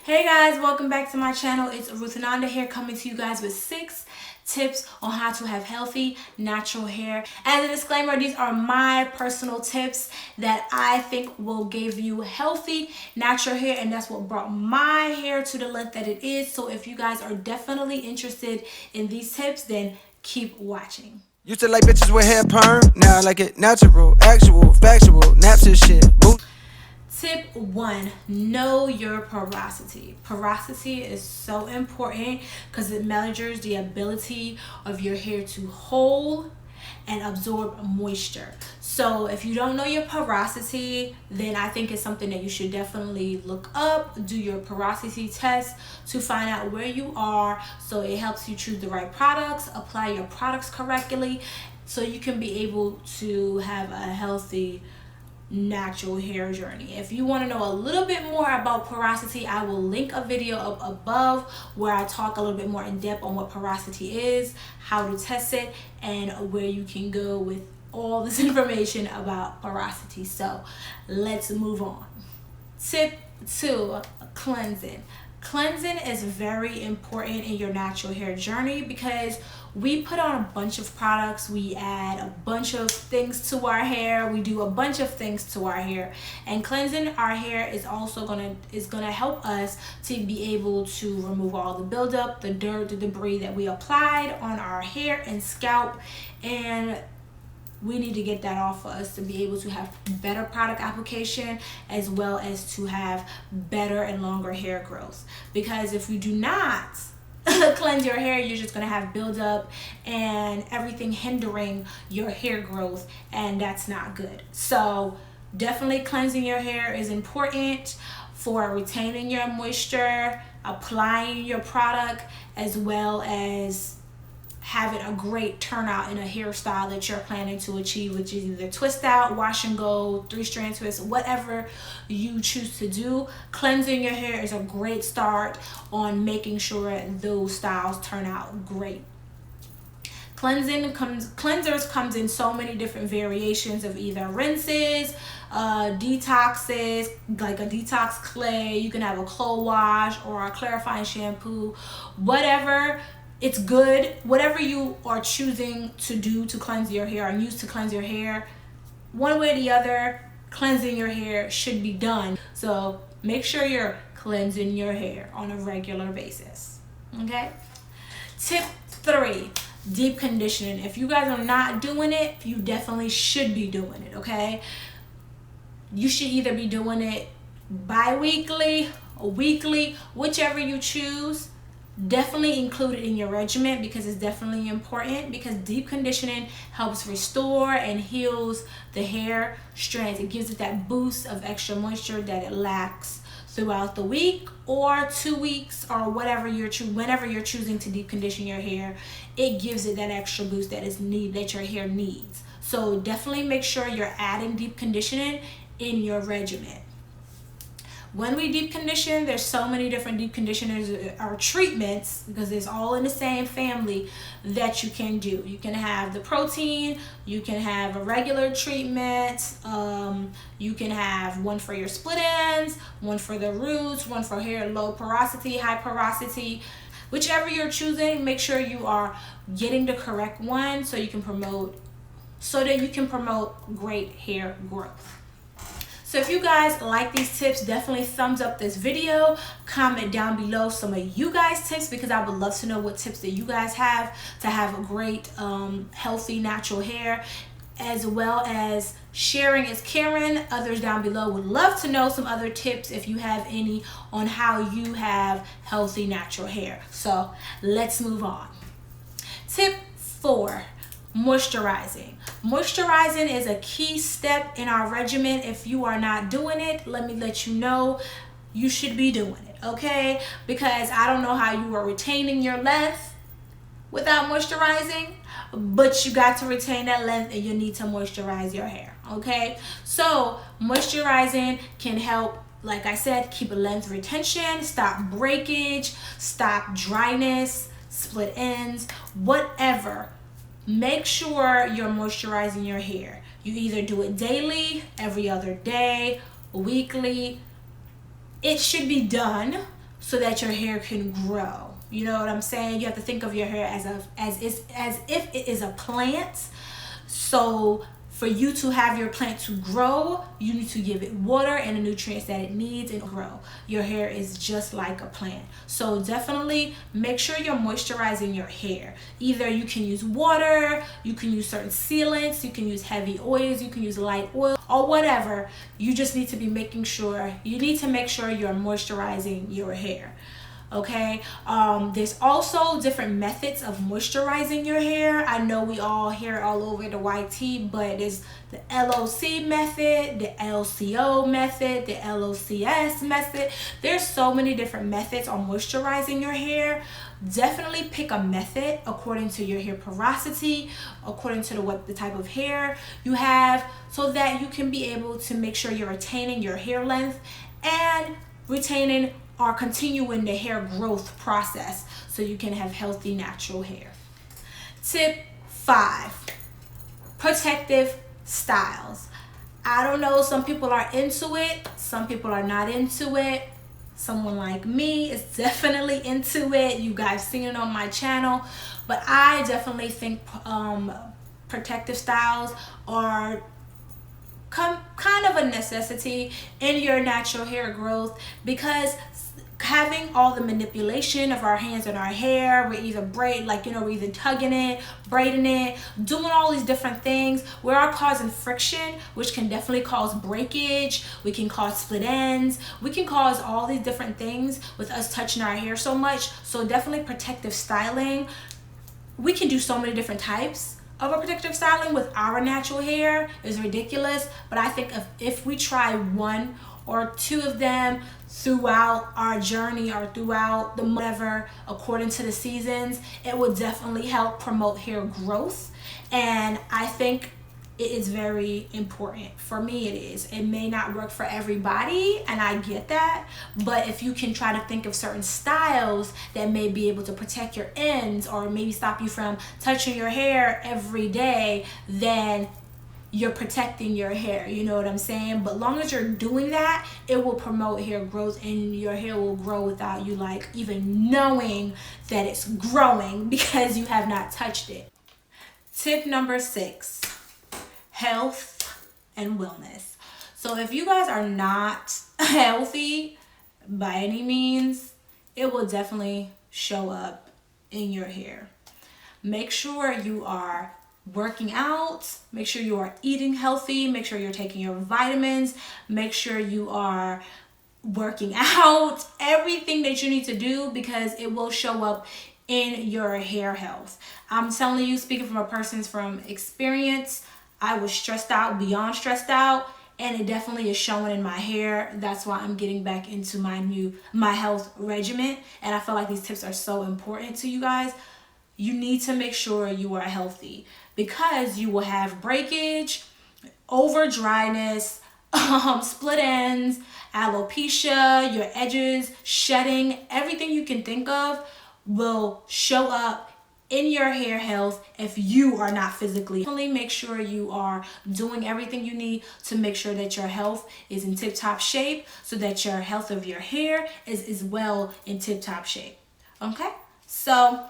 Hey guys, welcome back to my channel. It's Ruth Nanda here, coming to you guys with 6 tips on how to have healthy natural hair. As a disclaimer, these are my personal tips that I think will give you healthy natural hair, and that's what brought my hair to the length that it is. So if you guys are definitely interested in these tips, then keep watching. Used to like bitches with hair perm, now I like it natural, actual, factual, naps and shit. Tip 1, know your porosity. Porosity is so important because it measures the ability of your hair to hold and absorb moisture. So if you don't know your porosity, then I think it's something that you should definitely look up, do your porosity test to find out where you are, so it helps you choose the right products, apply your products correctly, so you can be able to have a healthy natural hair journey. If you want to know a little bit more about porosity, I will link a video up above where I talk a little bit more in depth on what porosity is, how to test it, and where you can go with all this information about porosity. So let's move on. Tip 2, cleansing. Cleansing is very important in your natural hair journey because we put on a bunch of products, we add a bunch of things to our hair, we do a bunch of things to our hair, and cleansing our hair is also gonna help us to be able to remove all the buildup, the dirt, the debris that we applied on our hair and scalp, and we need to get that off for us to be able to have better product application as well as to have better and longer hair growth. Because if you do not cleanse your hair, you're just going to have buildup and everything hindering your hair growth, and that's not good. So definitely cleansing your hair is important for retaining your moisture, applying your product, as well as having a great turnout in a hairstyle that you're planning to achieve, which is either twist out, wash and go, 3-strand twist, whatever you choose to do. Cleansing your hair is a great start on making sure those styles turn out great. Cleansers comes in so many different variations of either rinses, detoxes, like a detox clay. You can have a COWASH or a clarifying shampoo, whatever. It's good, whatever you are choosing to do to cleanse your hair and use to cleanse your hair, one way or the other, cleansing your hair should be done. So make sure you're cleansing your hair on a regular basis, okay? Tip 3, deep conditioning. If you guys are not doing it, you definitely should be doing it, okay? You should either be doing it bi-weekly or weekly, whichever you choose. Definitely include it in your regimen because it's definitely important, because deep conditioning helps restore and heals the hair strands. It gives it that boost of extra moisture that it lacks throughout the week or 2 weeks or whatever whenever you're choosing to deep condition your hair. It gives it that extra boost that your hair needs. So definitely make sure you're adding deep conditioning in your regimen. When we deep condition, there's so many different deep conditioners or treatments, because it's all in the same family, that you can do. You can have the protein, you can have a regular treatment, you can have one for your split ends, one for the roots, one for hair low porosity, high porosity. Whichever you're choosing, make sure you are getting the correct one so that you can promote great hair growth. So if you guys like these tips, definitely thumbs up this video. Comment down below some of you guys' tips, because I would love to know what tips that you guys have to have a great, healthy, natural hair, as well as sharing is caring. Others down below would love to know some other tips, if you have any, on how you have healthy, natural hair. So let's move on. Tip 4. Moisturizing. Moisturizing is a key step in our regimen. If you are not doing it, let me let you know you should be doing it, okay? Because I don't know how you are retaining your length without moisturizing, but you got to retain that length and you need to moisturize your hair, okay? So moisturizing can help, like I said, keep a length retention, stop breakage, stop dryness, split ends, whatever. Make sure you're moisturizing your hair. You either do it daily, every other day, weekly. It should be done so that your hair can grow. You know what I'm saying? You have to think of your hair as if it is a plant. So for you to have your plant to grow, you need to give it water and the nutrients that it needs and grow. Your hair is just like a plant. So definitely make sure you're moisturizing your hair. Either you can use water, you can use certain sealants, you can use heavy oils, you can use light oil, or whatever. You just need to be making sure, you need to make sure you're moisturizing your hair. Okay, there's also different methods of moisturizing your hair. I know we all hear it all over the YT, but there's the LOC method, the LCO method, the LOCS method. There's so many different methods on moisturizing your hair. Definitely pick a method according to your hair porosity, according to what the type of hair you have, so that you can be able to make sure you're retaining your hair length and retaining or continuing the hair growth process so you can have healthy natural hair. Tip 5, protective styles. I don't know, some people are into it, some people are not into it. Someone like me is definitely into it. You guys seen it on my channel, but I definitely think protective styles are kind of a necessity in your natural hair growth, because having all the manipulation of our hands and our hair, we're either we're either tugging it, braiding it, doing all these different things, we are causing friction, which can definitely cause breakage. We can cause split ends, we can cause all these different things with us touching our hair so much. So definitely protective styling. We can do so many different types of a protective styling with our natural hair. Is ridiculous, but I think if we try one or two of them throughout our journey or throughout the whatever, according to the seasons, it will definitely help promote hair growth. And I think it is very important. For me, it is. It may not work for everybody, and I get that, but if you can try to think of certain styles that may be able to protect your ends or maybe stop you from touching your hair every day, then you're protecting your hair. You know what I'm saying? But long as you're doing that, it will promote hair growth, and your hair will grow without you even knowing that it's growing, because you have not touched it. Tip number 6, health and wellness. So if you guys are not healthy by any means, it will definitely show up in your hair. Make sure you are working out, make sure you are eating healthy, make sure you're taking your vitamins, make sure you are working out, everything that you need to do, because it will show up in your hair health. I'm telling you, speaking from a person's experience, I was stressed out, beyond stressed out, and it definitely is showing in my hair. That's why I'm getting back into my health regiment, and I feel like these tips are so important to you guys. You need to make sure you are healthy, because you will have breakage, over dryness, split ends, alopecia, your edges shedding. Everything you can think of will show up in your hair health if you are not physically. Definitely make sure you are doing everything you need to make sure that your health is in tip-top shape, so that your health of your hair is as well in tip-top shape. Okay, so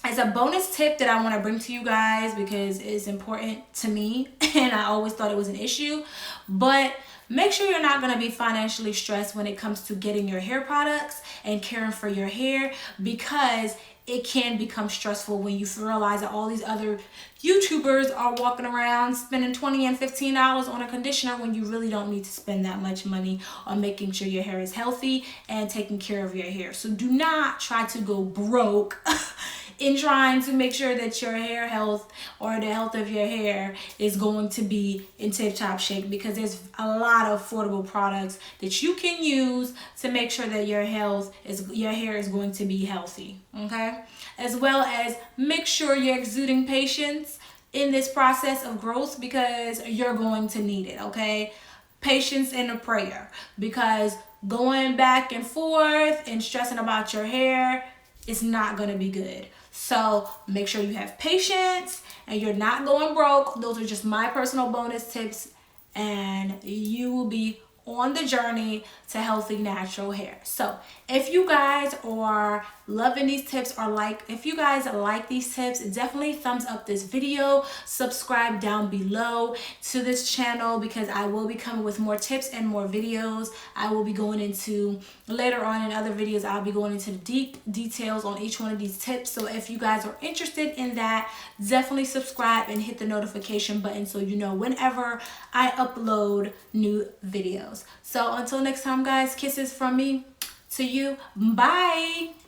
as a bonus tip that I want to bring to you guys, because it's important to me and I always thought it was an issue, but make sure you're not going to be financially stressed when it comes to getting your hair products and caring for your hair, because it can become stressful when you realize that all these other YouTubers are walking around spending $20 and $15 on a conditioner when you really don't need to spend that much money on making sure your hair is healthy and taking care of your hair. So do not try to go broke in trying to make sure that your hair health or the health of your hair is going to be in tip-top shape, because there's a lot of affordable products that you can use to make sure that your hair is going to be healthy. Okay, as well as make sure you're exuding patience in this process of growth, because you're going to need it. Okay, patience and a prayer, because going back and forth and stressing about your hair is not going to be good. So make sure you have patience and you're not going broke. Those are just my personal bonus tips, and you will be on the journey to healthy natural hair. So if you guys are loving these tips, or if you guys like these tips, definitely thumbs up this video, subscribe down below to this channel, because I will be coming with more tips and more videos. I will be going into, later on in other videos, I'll be going into the deep details on each one of these tips. So if you guys are interested in that, definitely subscribe and hit the notification button so you know whenever I upload new videos. So until next time, guys, kisses from me to you. Bye.